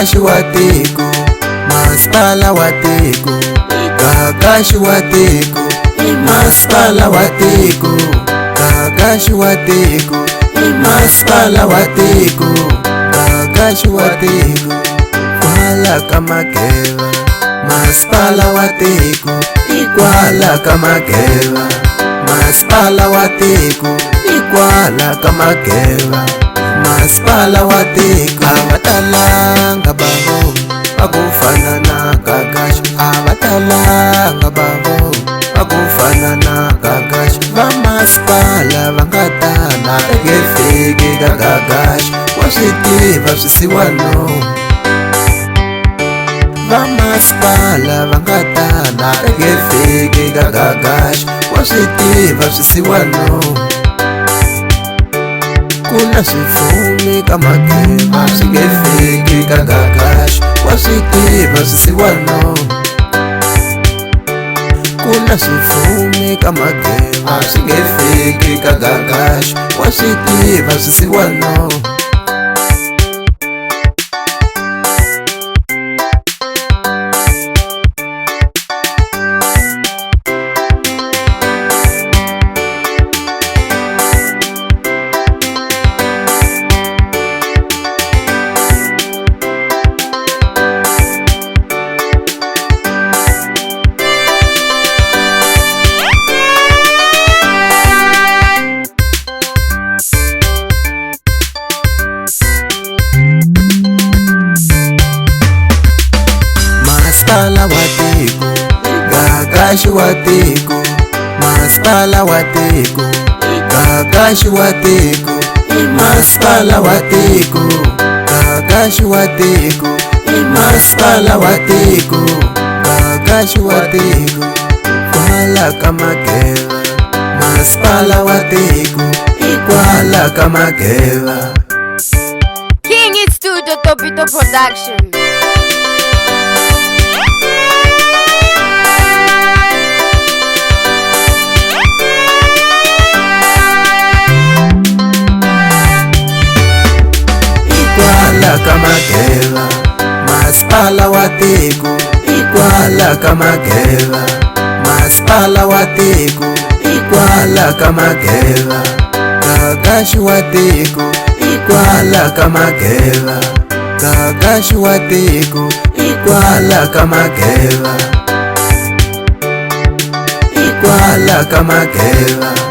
Gagashi wa tiko, masipala wa tiko. Gagashi wa tiko, masipala wa tiko. Gagashi wa tiko, masipala wa tiko. Gagashi wa tiko, Kwala Kamakeva. Masipala wa tiko, Kwala Kamakeva. Masipala wa tiko, Kwala Kamakeva. Masipala wa tiko, abatalanga babo bakufana na Gagashi. Abatalanga babo bakufana na Gagashi. Vamasipala vangatana ngefiki ka Gagashi, waswitiva swisiwano. Vamasipala vangatana ngefiki ka Gagashi, waswitiva swisiwano. Kuna swifumi ka Makeva swingefiki ka Gagashi, waswitiva swisiwano. Kuna swifumi ka Makeva swingefiki ka Gagashi, waswitiva swisiwano. Masipala wa tiko, Gagashi wa tiko. Masipala wa tiko, Gagashi wa tiko. Masipala wa tiko, Gagashi wa tiko. Masipala wa tiko, Gagashi wa tiko. Kwala Kamakeva. Masipala wa tiko, Kwala Kamakeva. King It Studio Topito Production. Kwala Kamakeva. Masipala wa tiko, Kwala Kamakeva. Masipala wa tiko, Kwala Kamakeva. Gagashi wa tiko, Kwala Kamakeva. Gagashi wa tiko, Kwala Kamakeva. Kwala Kamakeva.